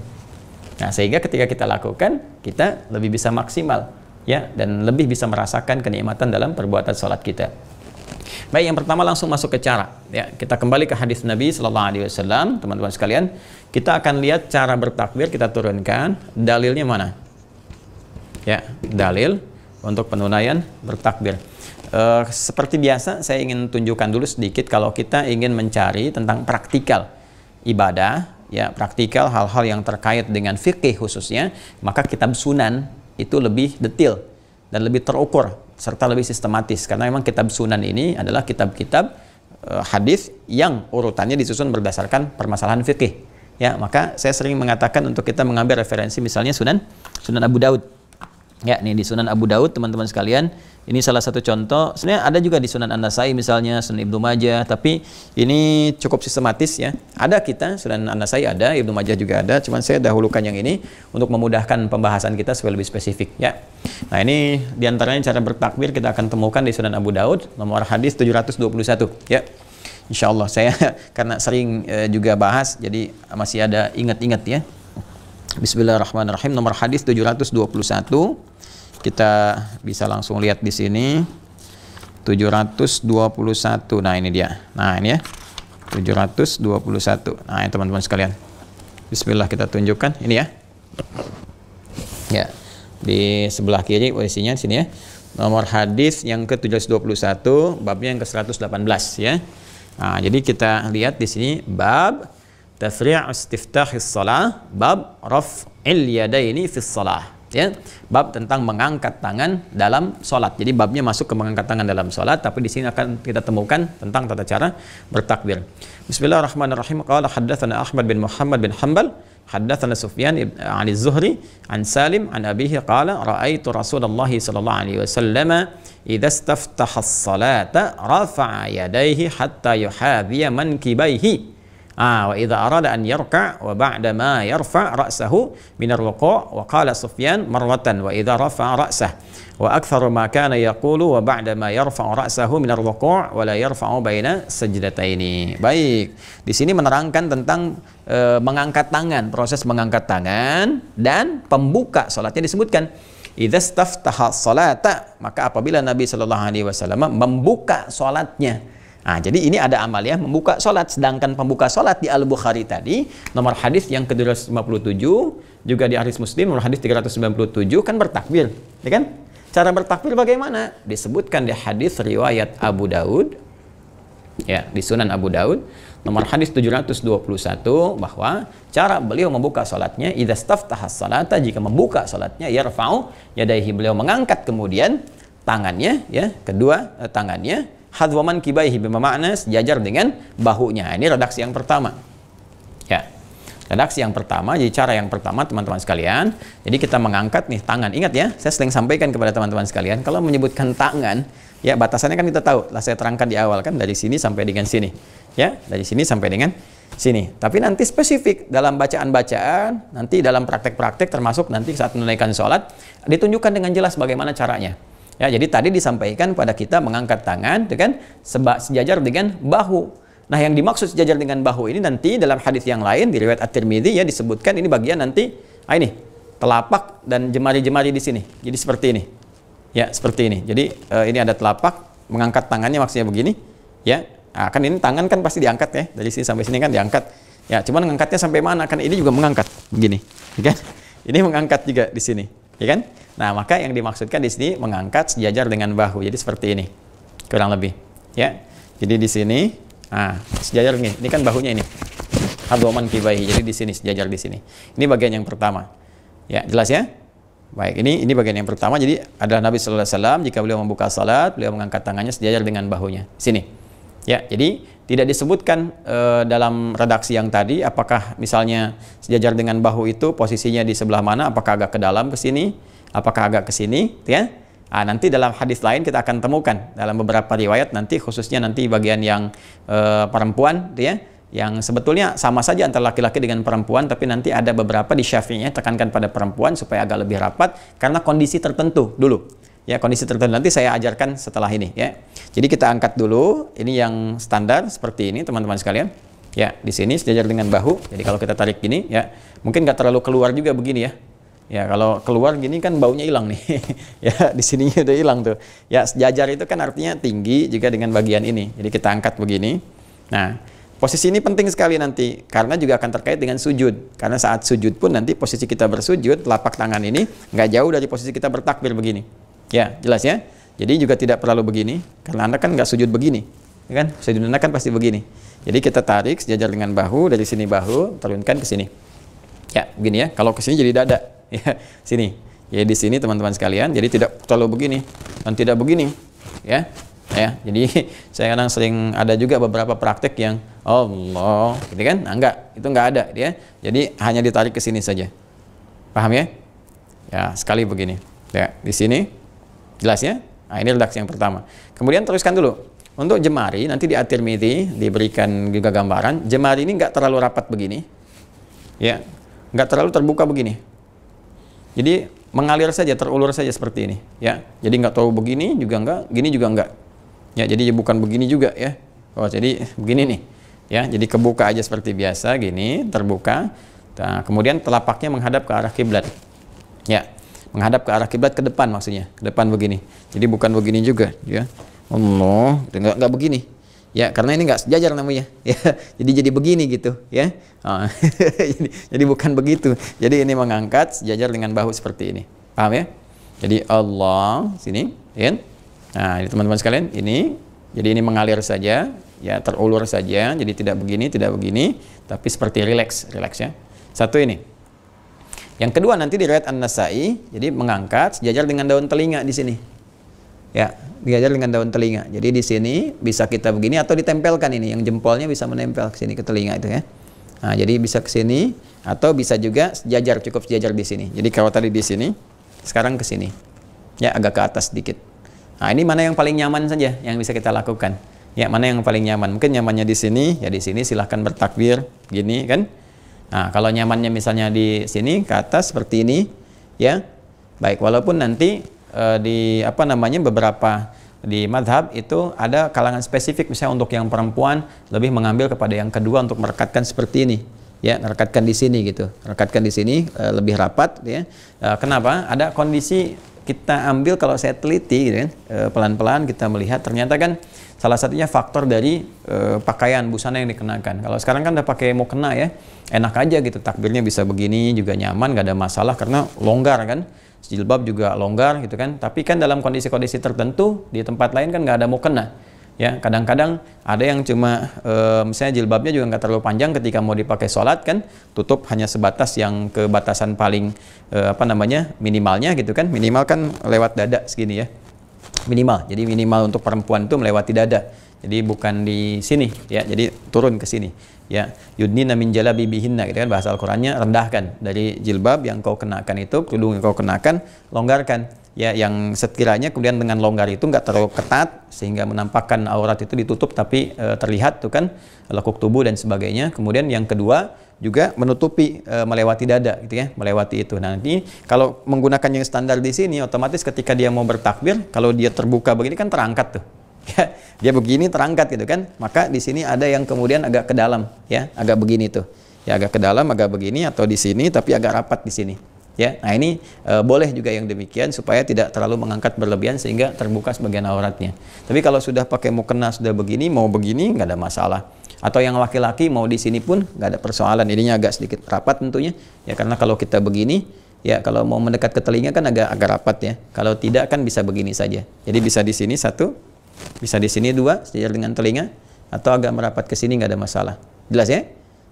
Nah, sehingga ketika kita lakukan, kita lebih bisa maksimal ya, dan lebih bisa merasakan kenikmatan dalam perbuatan salat kita. Baik, yang pertama langsung masuk ke cara. Ya, kita kembali ke hadis Nabi Sallallahu Alaihi Wasallam, teman-teman sekalian. Kita akan lihat cara bertakbir, kita turunkan. Dalilnya mana? Ya, dalil untuk penunaian bertakbir. Seperti biasa, saya ingin tunjukkan dulu sedikit kalau kita ingin mencari tentang praktikal ibadah, ya, praktikal hal-hal yang terkait dengan fikih khususnya, maka kitab Sunan itu lebih detail dan lebih terukur serta lebih sistematis, karena memang kitab Sunan ini adalah kitab-kitab hadis yang urutannya disusun berdasarkan permasalahan fikih. Ya, maka saya sering mengatakan untuk kita mengambil referensi misalnya Sunan Abu Daud. Ya, ini di Sunan Abu Daud, teman-teman sekalian. Ini salah satu contoh. Sebenarnya ada juga di Sunan An-Nasai misalnya, Sunan Ibnu Majah, tapi ini cukup sistematis ya. Ada kita, Sunan An-Nasai ada, Ibnu Majah juga ada, cuman saya dahulukan yang ini untuk memudahkan pembahasan kita supaya lebih spesifik ya. Nah, ini diantaranya cara bertakbir kita akan temukan di Sunan Abu Daud, nomor hadis 721 ya. Insya Allah saya karena sering juga bahas, jadi masih ada ingat-ingat ya. Bismillahirrahmanirrahim, nomor hadis 721. Kita bisa langsung lihat di sini 721. Nah, ini dia. Nah, ini ya. 721. Nah, ya teman-teman sekalian. Bismillah, kita tunjukkan ini ya. Ya. Di sebelah kiri posisinya sini ya. Nomor hadis yang ke-721, babnya yang ke-118 ya. Nah, jadi kita lihat di sini bab tafri' istiftahis shalah, bab raf'il yadaini fis shalah. Ya, bab tentang mengangkat tangan dalam sholat. Jadi babnya masuk ke mengangkat tangan dalam sholat, tapi di sini akan kita temukan tentang tata cara bertakbir. Bismillahirrahmanirrahim. Qala haddatsana Ahmad bin Muhammad bin Hanbal, haddatsana Sufyan an Az-Zuhri an Salim an abihi qala ra'aitu Rasulullah sallallahu alaihi wasallam idza istaftaha as-salata rafa'a yadayhi hatta yuhadhiya mankibaihi. Wa idza arada an yarka' wa ba'da ma yarfa' ra'sahu min ar-ruku' wa qala Sufyan marwatan wa idza rafa'a ra'sah wa aktsaru ma kana yaqulu wa ba'da ma yarfa'u ra'sahu min ar-ruku' wa la yarfa'u baina sajdataini. Baik, di sini menerangkan tentang mengangkat tangan, proses mengangkat tangan dan pembuka salatnya disebutkan. Idza istaftaha salata, maka apabila Nabi sallallahu alaihi wasallam membuka salatnya. Nah, jadi ini ada amaliyah membuka sholat. Sedangkan pembuka sholat di Al-Bukhari tadi, nomor hadis yang ke-257, juga di hadis Muslim, nomor hadis 397, kan bertakbir. Ya kan? Cara bertakbir bagaimana? Disebutkan di hadis riwayat Abu Daud, ya, di Sunan Abu Daud, Nomor hadis 721 bahwa cara beliau membuka salatnya idza staftahas salata, jika membuka salatnya yarfa'u yadaihi, beliau mengangkat kemudian tangannya, ya, kedua tangannya hadwaman kibaihi, bermakna sejajar dengan bahunya. Ini redaksi yang pertama. Ya. Redaksi yang pertama, jadi cara yang pertama teman-teman sekalian. Jadi kita mengangkat nih tangan. Ingat ya, saya sering sampaikan kepada teman-teman sekalian, kalau menyebutkan tangan, ya batasannya kan kita tahu. Lah saya terangkan di awal kan, dari sini sampai dengan sini. Ya, dari sini sampai dengan sini. Tapi nanti spesifik dalam bacaan-bacaan, nanti dalam praktek-praktek, termasuk nanti saat menunaikan sholat, ditunjukkan dengan jelas bagaimana caranya. Ya, jadi tadi disampaikan pada kita mengangkat tangan dengan sejajar dengan bahu. Nah, yang dimaksud sejajar dengan bahu ini nanti dalam hadis yang lain di riwayat At-Tirmidzi ya disebutkan ini bagian nanti ini telapak dan jemari-jemari di sini. Jadi seperti ini. Ya, seperti ini. Jadi ini ada telapak, mengangkat tangannya maksudnya begini, ya. Nah, kan ini tangan kan pasti diangkat ya. Dari sini sampai sini kan diangkat. Ya, cuman mengangkatnya sampai mana? Kan ini juga mengangkat begini, ya kan? Ini mengangkat juga di sini, ya kan? Nah, maka yang dimaksudkan di sini mengangkat sejajar dengan bahu. Jadi seperti ini. Kurang lebih, ya. Jadi di sini sejajar ini kan bahunya ini. Hadwaman kibaihi. Jadi di sini sejajar di sini. Ini bagian yang pertama. Ya, jelas ya? Baik, ini bagian yang pertama. Jadi adalah Nabi sallallahu alaihi wasallam jika beliau membuka salat, beliau mengangkat tangannya sejajar dengan bahunya. Sini. Ya, jadi tidak disebutkan dalam redaksi yang tadi apakah misalnya sejajar dengan bahu itu posisinya di sebelah mana, apakah agak ke dalam ke sini, apakah agak ke sini, ya? Nanti dalam hadis lain kita akan temukan dalam beberapa riwayat nanti, khususnya nanti bagian yang perempuan, ya, yang sebetulnya sama saja antara laki-laki dengan perempuan, tapi nanti ada beberapa di Syafi'iyah tekankan pada perempuan supaya agak lebih rapat karena kondisi tertentu dulu. Ya, kondisi tertentu nanti saya ajarkan setelah ini, ya. Jadi kita angkat dulu, ini yang standar seperti ini teman-teman sekalian. Ya, di sini sejajar dengan bahu. Jadi kalau kita tarik gini, ya, mungkin nggak terlalu keluar juga begini ya. Ya, kalau keluar gini kan baunya hilang nih. Ya, di sininya udah hilang tuh. Ya, sejajar itu kan artinya tinggi juga dengan bagian ini. Jadi kita angkat begini. Nah, posisi ini penting sekali nanti karena juga akan terkait dengan sujud. Karena saat sujud pun nanti posisi kita bersujud, telapak tangan ini nggak jauh dari posisi kita bertakbir begini. Ya, jelas ya. Jadi juga tidak perlu begini karena Anda kan nggak sujud begini. Ya kan? Sujud Anda kan pasti begini. Jadi kita tarik sejajar dengan bahu, dari sini bahu turunkan ke sini. Ya, begini ya. Kalau ke sini jadi dada. Ya, sini. Ya, di sini teman-teman sekalian. Jadi tidak terlalu begini dan tidak begini. Ya. Ya, jadi saya kadang sering ada juga beberapa praktek yang Allah, gitu kan? Nah, enggak, itu enggak ada dia. Jadi hanya ditarik ke sini saja. Paham ya? Ya, sekali begini. Ya, di sini. Jelas ya? Nah, ini redaksi yang pertama. Kemudian teruskan dulu. Untuk jemari nanti di At-Tirmidzi diberikan juga gambaran. Jemari ini enggak terlalu rapat begini. Ya. Enggak terlalu terbuka begini. Jadi mengalir saja, terulur saja seperti ini, ya. Jadi nggak tahu begini juga enggak, gini juga enggak. Ya, jadi bukan begini juga ya. Oh, jadi begini nih. Ya, jadi kebuka aja seperti biasa gini, terbuka. Nah, kemudian telapaknya menghadap ke arah kiblat. Ya, menghadap ke arah kiblat ke depan maksudnya, ke depan begini. Jadi bukan begini juga, ya. Allah, enggak begini. Ya, karena ini nggak sejajar namanya. Ya, jadi begini gitu, ya. Jadi bukan begitu. Jadi ini mengangkat sejajar dengan bahu seperti ini. Paham ya? Jadi Allah sini, ya. Nah, ini teman-teman sekalian, ini. Jadi ini mengalir saja, ya, terulur saja. Jadi tidak begini, tapi seperti rileks ya. Satu ini. Yang kedua nanti di riwayat An-Nasa'i, jadi mengangkat sejajar dengan daun telinga di sini. Ya, diajar dengan daun telinga. Jadi di sini bisa kita begini atau ditempelkan ini, yang jempolnya bisa menempel ke sini ke telinga itu ya. Nah, jadi bisa ke sini atau bisa juga sejajar, cukup sejajar di sini. Jadi kalau tadi di sini, sekarang ke sini. Ya, agak ke atas sedikit. Nah, ini mana yang paling nyaman saja yang bisa kita lakukan. Ya, mana yang paling nyaman? Mungkin nyamannya di sini, ya di sini silahkan bertakbir gini kan. Nah, kalau nyamannya misalnya di sini ke atas seperti ini, ya. Baik, walaupun nanti di beberapa di madhab itu ada kalangan spesifik, misalnya untuk yang perempuan lebih mengambil kepada yang kedua untuk merekatkan seperti ini, ya, merekatkan di sini gitu, merekatkan di sini lebih rapat, ya. Kenapa? Ada kondisi kita ambil kalau saya teliti, gitu kan, pelan-pelan kita melihat ternyata kan salah satunya faktor dari pakaian busana yang dikenakan. Kalau sekarang kan udah pakai mukena ya, enak aja gitu, takbirnya bisa begini juga nyaman, gak ada masalah karena longgar kan. Jilbab juga longgar gitu kan, tapi kan dalam kondisi-kondisi tertentu di tempat lain kan nggak ada mukena. Ya, kadang-kadang ada yang cuma misalnya jilbabnya juga nggak terlalu panjang ketika mau dipakai sholat kan, tutup hanya sebatas yang ke batasan paling minimalnya gitu kan, minimal kan lewat dada segini ya, minimal. Jadi minimal untuk perempuan itu melewati dada. Jadi bukan di sini ya, jadi turun ke sini ya. Yudnina min jalabibihinna gitu kan, bahasa Al-Qur'annya rendahkan dari jilbab yang kau kenakan itu, kerudung yang kau kenakan, longgarkan ya, yang sekiranya kemudian dengan longgar itu nggak terlalu ketat sehingga menampakkan aurat itu ditutup tapi terlihat tuh kan lekuk tubuh dan sebagainya. Kemudian yang kedua juga menutupi melewati dada gitu ya, melewati itu. Nah, nanti kalau menggunakan yang standar di sini otomatis ketika dia mau bertakbir, kalau dia terbuka begini kan terangkat tuh. Ya, dia begini terangkat gitu kan. Maka di sini ada yang kemudian agak ke dalam ya, agak begini tuh. Ya, agak ke dalam, agak begini, atau di sini tapi agak rapat di sini. Ya, nah ini boleh juga yang demikian supaya tidak terlalu mengangkat berlebihan sehingga terbuka sebagian auratnya. Tapi kalau sudah pakai mukena sudah begini, mau begini nggak ada masalah. Atau yang laki-laki mau di sini pun nggak ada persoalan. Ininya agak sedikit rapat tentunya. Ya, karena kalau kita begini, ya kalau mau mendekat ke telinga kan agak rapat ya. Kalau tidak kan bisa begini saja. Jadi bisa di sini satu, bisa di sini dua, sejajar dengan telinga, atau agak merapat ke sini nggak ada masalah. Jelas ya?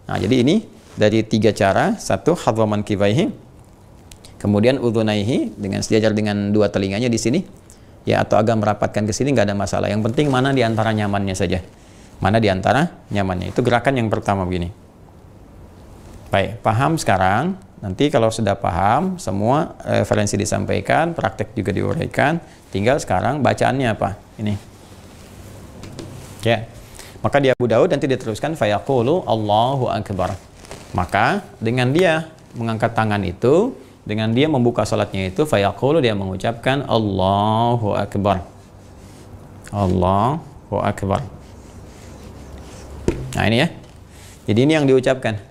Nah, jadi ini dari 3 cara. Satu, hadwaman kifaihi, kemudian udhunaihi dengan sejajar dengan 2 telinganya di sini, ya, atau agak merapatkan ke sini nggak ada masalah. Yang penting mana di antara nyamannya saja. Mana di antara nyamannya. Itu gerakan yang pertama begini. Baik, paham sekarang? Nanti kalau sudah paham, semua referensi disampaikan, praktek juga diuraikan. Tinggal sekarang bacaannya apa? Ini. Ya. Maka di Abu Daud nanti diteruskan fayaqulu Allahu Akbar. Maka dengan dia mengangkat tangan itu, dengan dia membuka salatnya itu, fayaqulu, dia mengucapkan Allahu Akbar. Allahu Akbar. Nah ini ya. Jadi ini yang diucapkan.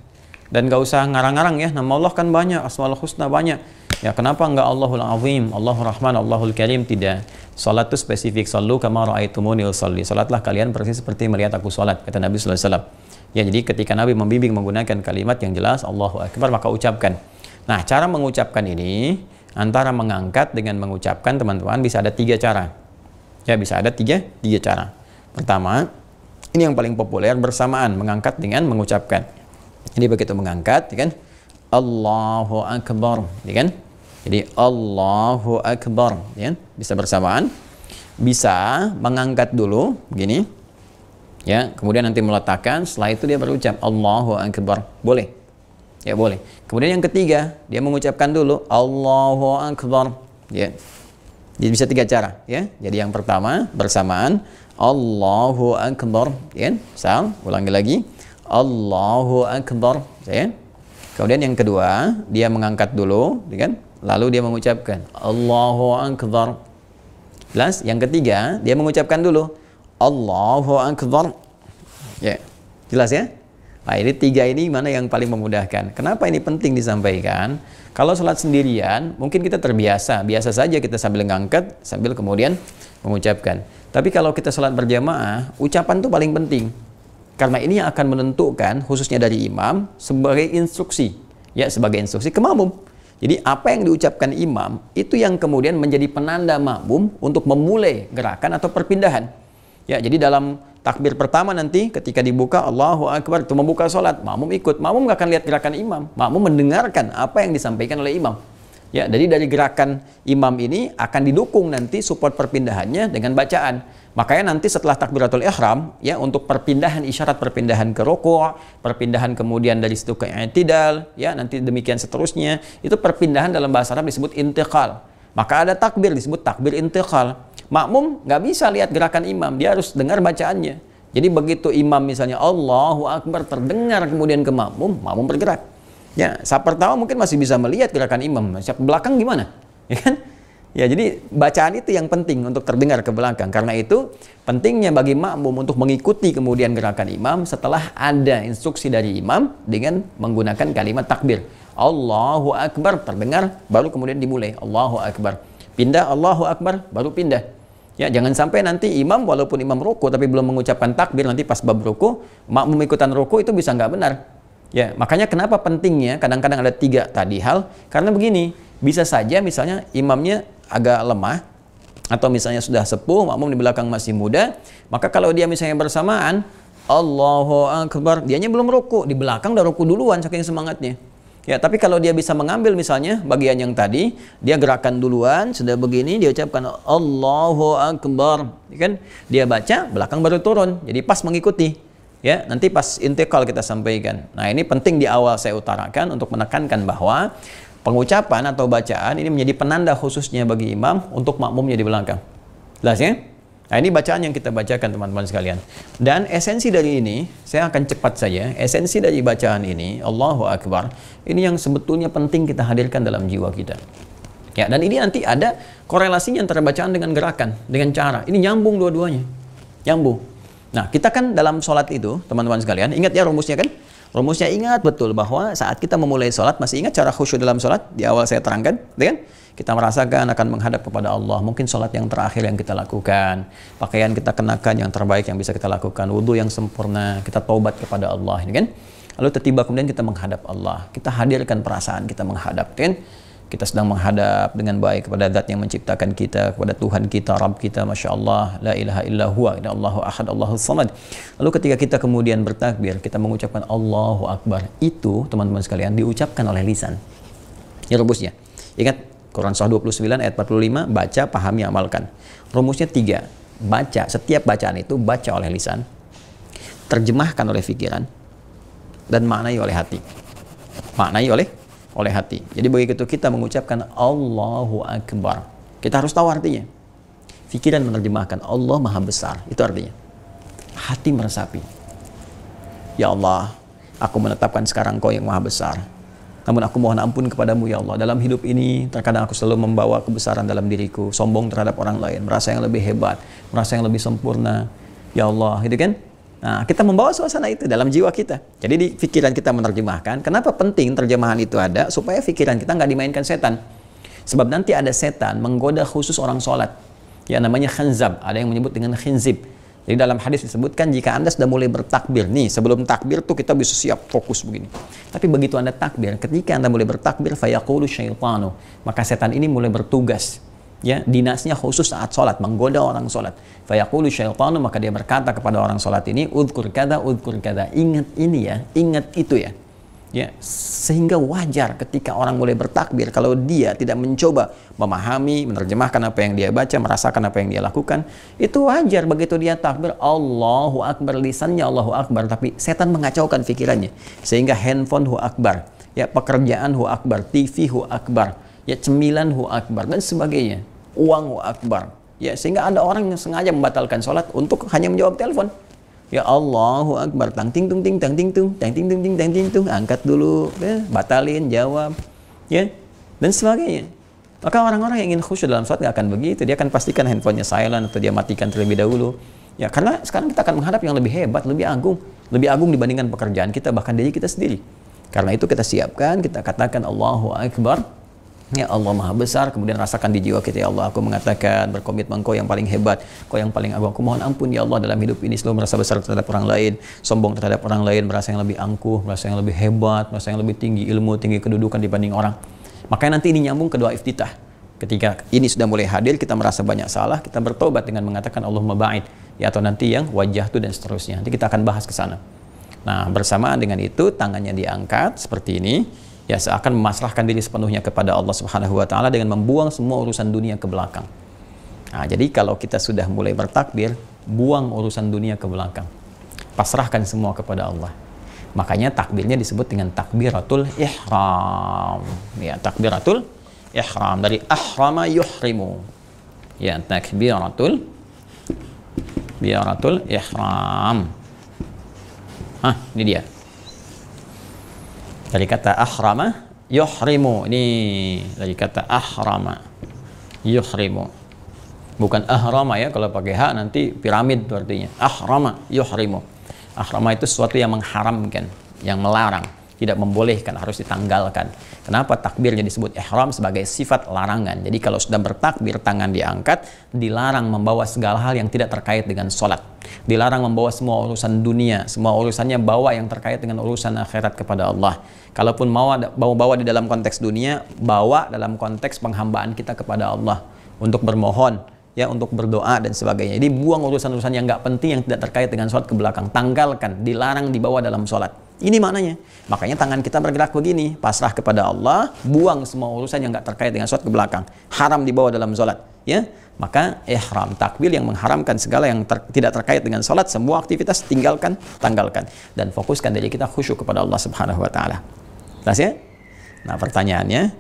Dan gak usah ngarang-ngarang ya. Nama Allah kan banyak, Asmaul Husna banyak. Ya, kenapa enggak Allahul Azim, Allahur Rahman, Allahul Karim? Tidak. Salat itu spesifik. Sallu kama ra'aitumuni usolli. Salatlah kalian persis seperti melihat aku salat, kata Nabi sallallahu alaihi wasallam. Ya, jadi ketika Nabi membimbing menggunakan kalimat yang jelas Allahu Akbar, maka ucapkan. Nah, cara mengucapkan ini antara mengangkat dengan mengucapkan, teman-teman, bisa ada 3 cara. Ya, bisa ada tiga cara. Pertama, ini yang paling populer, bersamaan mengangkat dengan mengucapkan. Jadi begitu mengangkat, ya kan? Allahu Akbar, ya kan? Jadi Allahu Akbar, ya kan? Bisa bersamaan. Bisa mengangkat dulu begini. Ya, kemudian nanti meletakkan, setelah itu dia berucap Allahu Akbar. Boleh. Ya, boleh. Kemudian yang ketiga, dia mengucapkan dulu Allahu Akbar. Ya. Jadi bisa 3 cara, ya. Jadi yang pertama bersamaan Allahu Akbar, ya. Ulangi lagi. Allahu Akbar, ya. Kemudian yang kedua, dia mengangkat dulu, ya kan? Lalu dia mengucapkan Allahu Akbar. Jelas? Yang ketiga, dia mengucapkan dulu Allahu Akbar. Ya. Jelas ya? Nah, ini 3 ini mana yang paling memudahkan? Kenapa ini penting disampaikan? Kalau sholat sendirian, mungkin kita terbiasa, biasa saja kita sambil ngangkat, sambil kemudian mengucapkan. Tapi kalau kita sholat berjamaah, ucapan itu paling penting. Karena ini yang akan menentukan, khususnya dari imam, sebagai instruksi. Ya, sebagai instruksi ke makmum. Jadi apa yang diucapkan imam, itu yang kemudian menjadi penanda makmum untuk memulai gerakan atau perpindahan. Ya, jadi dalam takbir pertama nanti ketika dibuka Allahu Akbar, itu membuka sholat, makmum ikut. Makmum nggak akan lihat gerakan imam, makmum mendengarkan apa yang disampaikan oleh imam. Ya, jadi dari gerakan imam ini akan didukung nanti support perpindahannya dengan bacaan. Makanya nanti setelah takbiratul ihram, ya, untuk perpindahan, isyarat perpindahan ke ruku', perpindahan kemudian dari situ ke i'tidal, ya, nanti demikian seterusnya, itu perpindahan dalam bahasa Arab disebut intiqal. Maka ada takbir disebut takbir intiqal. Makmum nggak bisa lihat gerakan imam, dia harus dengar bacaannya. Jadi begitu imam misalnya Allahu Akbar terdengar kemudian ke makmum, makmum bergerak. Ya, saat pertama mungkin masih bisa melihat gerakan imam, saat belakang gimana? Ya kan? Ya, jadi bacaan itu yang penting untuk terdengar ke belakang. Karena itu pentingnya bagi makmum untuk mengikuti kemudian gerakan imam setelah ada instruksi dari imam dengan menggunakan kalimat takbir. Allahu Akbar terdengar, baru kemudian dimulai Allahu Akbar. Pindah Allahu Akbar, baru pindah. Ya, jangan sampai nanti imam walaupun imam ruku tapi belum mengucapkan takbir, nanti pas bab ruku, makmum ikutan ruku, itu bisa nggak benar. Ya, makanya kenapa pentingnya kadang-kadang ada 3 tadi hal, karena begini, bisa saja misalnya imamnya agak lemah, atau misalnya sudah sepuh, makmum di belakang masih muda, maka kalau dia misalnya bersamaan Allahu Akbar, dianya belum ruku, di belakang udah ruku duluan saking semangatnya. Ya, tapi kalau dia bisa mengambil misalnya bagian yang tadi, dia gerakan duluan, sudah begini dia ucapkan Allahu Akbar, kan? Dia baca, belakang baru turun. Jadi pas mengikuti. Ya, nanti pas intikal kita sampaikan. Nah, ini penting di awal saya utarakan untuk menekankan bahwa pengucapan atau bacaan ini menjadi penanda khususnya bagi imam untuk makmumnya di belakang. Jelas ya? Nah, ini bacaan yang kita bacakan teman-teman sekalian. Dan esensi dari ini, saya akan cepat saja. Esensi dari bacaan ini, Allahu Akbar, ini yang sebetulnya penting kita hadirkan dalam jiwa kita. Ya, dan ini nanti ada korelasinya antara bacaan dengan gerakan, dengan cara. Ini nyambung dua-duanya. Nyambung. Nah, kita kan dalam sholat itu, teman-teman sekalian, ingat ya rumusnya kan? Rumusnya ingat betul bahwa saat kita memulai sholat, masih ingat cara khusyuk dalam sholat? Di awal saya terangkan, kan? Kita merasakan akan menghadap kepada Allah. Mungkin sholat yang terakhir yang kita lakukan. Pakaian kita kenakan yang terbaik yang bisa kita lakukan. Wudhu yang sempurna. Kita taubat kepada Allah. Ini kan? Lalu tiba kemudian kita menghadap Allah. Kita hadirkan perasaan kita menghadap. Kan? Kita sedang menghadap dengan baik kepada Zat yang menciptakan kita, kepada Tuhan kita, Rabb kita, Masya Allah, La ilaha illa huwa, Allahu ahad, Allahu samad. Lalu ketika kita kemudian bertakbir, kita mengucapkan Allahu Akbar. Itu, teman-teman sekalian, diucapkan oleh lisan. Ini rumusnya. Ingat, Quran Surah 29 ayat 45, baca, pahami, amalkan. Rumusnya 3. Baca, setiap bacaan itu baca oleh lisan, terjemahkan oleh pikiran, dan maknai oleh hati. Maknai oleh hati. Jadi begitu kita mengucapkan Allahu Akbar, kita harus tahu artinya. Pikiran menerjemahkan Allah Maha Besar, itu artinya. Hati meresapi. Ya Allah, aku menetapkan sekarang Kau yang Maha Besar. Namun aku mohon ampun kepadamu ya Allah. Dalam hidup ini terkadang aku selalu membawa kebesaran dalam diriku, sombong terhadap orang lain, merasa yang lebih hebat, merasa yang lebih sempurna. Ya Allah, gitu kan? Nah, kita membawa suasana itu dalam jiwa kita. Jadi di pikiran kita menerjemahkan. Kenapa penting terjemahan itu ada? Supaya pikiran kita nggak dimainkan setan. Sebab nanti ada setan menggoda khusus orang sholat. Ya, namanya khanzab. Ada yang menyebut dengan khinzib. Jadi dalam hadis disebutkan jika Anda sudah mulai bertakbir. Nih, sebelum takbir tuh kita bisa siap fokus begini. Tapi begitu Anda takbir, ketika Anda mulai bertakbir, fayaqulu syaitanu. Maka setan ini mulai bertugas. Ya, dinasnya khusus saat sholat, menggoda orang sholat. Fayaqulu syaitanu, maka dia berkata kepada orang sholat ini, udhkur kada, ingat ini ya, ingat itu ya. Ya, sehingga wajar ketika orang mulai bertakbir, kalau dia tidak mencoba memahami, menerjemahkan apa yang dia baca, merasakan apa yang dia lakukan, itu wajar begitu dia takbir, Allahu Akbar, lisannya Allahu Akbar, tapi setan mengacaukan pikirannya. Sehingga handphone hu akbar, ya pekerjaan hu akbar, TV hu akbar, ya cemilan hu akbar, dan sebagainya. Uang hu akbar. Ya, sehingga ada orang yang sengaja membatalkan sholat untuk hanya menjawab telepon. Ya Allahu Akbar, tang ting tung ting tang ting tung tang ting tung ting tang ting tung, angkat dulu, ya, batalin, jawab, ya, dan sebagainya. Maka orang-orang yang ingin khusyuk dalam sholat nggak akan begitu. Dia akan pastikan handphonenya silent atau dia matikan terlebih dahulu. Ya, karena sekarang kita akan menghadap yang lebih hebat, lebih agung dibandingkan pekerjaan kita, bahkan diri kita sendiri. Karena itu kita siapkan, kita katakan Allahu Akbar. Ya Allah Maha Besar, kemudian rasakan di jiwa kita, ya Allah, aku mengatakan berkomitmen Kau yang paling hebat, Kau yang paling agung. Aku mohon ampun ya Allah dalam hidup ini selalu merasa besar terhadap orang lain, sombong terhadap orang lain, merasa yang lebih angkuh, merasa yang lebih hebat, merasa yang lebih tinggi ilmu, tinggi kedudukan dibanding orang. Makanya nanti ini nyambung ke doa iftitah. Ketika ini sudah mulai hadir, kita merasa banyak salah, kita bertobat dengan mengatakan Allahumma ba'id, ya, atau nanti yang wajah itu dan seterusnya. Nanti kita akan bahas ke sana. Nah, bersamaan dengan itu tangannya diangkat seperti ini. Ya, seakan memasrahkan diri sepenuhnya kepada Allah Subhanahu wa Ta'ala dengan membuang semua urusan dunia ke belakang. Nah, jadi kalau kita sudah mulai bertakbir, buang urusan dunia ke belakang, pasrahkan semua kepada Allah. Makanya takbirnya disebut dengan takbiratul ihram. Ya, takbiratul ihram dari ahrama yuhrimu. Ya, takbiratul ihram. Ini dia. Dari kata ahrama yuhrimu, ini dari kata ahrama yuhrimu, bukan ahrama ya, kalau pakai h nanti piramid itu artinya. Ahrama yuhrimu, ahrama itu sesuatu yang mengharamkan, yang melarang, tidak membolehkan, harus ditanggalkan. Kenapa takbirnya disebut ihram? Sebagai sifat larangan. Jadi kalau sudah bertakbir, tangan diangkat, dilarang membawa segala hal yang tidak terkait dengan sholat. Dilarang membawa semua urusan dunia, semua urusannya bawa yang terkait dengan urusan akhirat kepada Allah. Kalaupun mau bawa di dalam konteks dunia, bawa dalam konteks penghambaan kita kepada Allah untuk bermohon, ya untuk berdoa dan sebagainya. Jadi buang urusan-urusan yang nggak penting yang tidak terkait dengan sholat ke belakang. Tanggalkan, dilarang dibawa dalam sholat. Ini maknanya. Makanya tangan kita bergerak begini, pasrah kepada Allah, buang semua urusan yang nggak terkait dengan sholat ke belakang. Haram dibawa dalam sholat. Ya, maka ihram takbir yang mengharamkan segala yang tidak terkait dengan sholat, semua aktivitas tinggalkan, tanggalkan, dan fokuskan diri kita khusyuk kepada Allah Subhanahu Wa Taala. Jelas ya? Nah pertanyaannya,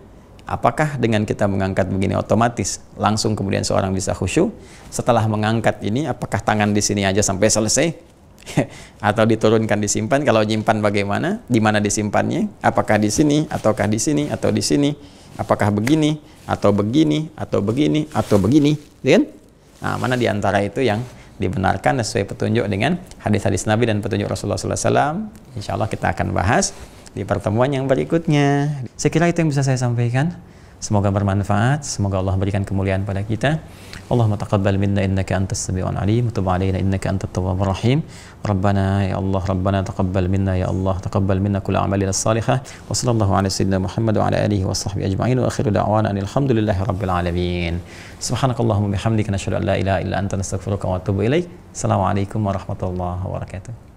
apakah dengan kita mengangkat begini otomatis langsung kemudian seorang bisa khusyuk? Setelah mengangkat ini, apakah tangan di sini aja sampai selesai? Atau diturunkan disimpan? Kalau nyimpan bagaimana? Di mana disimpannya? Apakah di sini? Ataukah di sini? Atau di sini? Apakah begini? Atau begini? Atau begini? Atau begini? Kan? Nah, mana di antara itu yang dibenarkan sesuai petunjuk dengan hadis-hadis Nabi dan petunjuk Rasulullah SAW? Insya Allah kita akan bahas di pertemuan yang berikutnya. Saya kira itu yang bisa saya sampaikan. Semoga bermanfaat. Semoga Allah berikan kemuliaan pada kita. Allahumma taqabbal minna innaka antas sami'ul alim, tub 'alaina innaka antat tawwabur rahim. Rabbana ya Allah, Rabbana taqabbal minna ya Allah, taqabbal minna kull a'malina salihah. Wa sallallahu ala sayyidina Muhammad wa ala alihi wa sahbihi ajma'in wa akhiru da'wana alhamdulillahi rabbil alamin. Subhanakallahumma bihamdika nashhadu an la ilaha illa anta nastaghfiruka wa atubu ilaik. Assalamualaikum warahmatullahi wabarakatuh.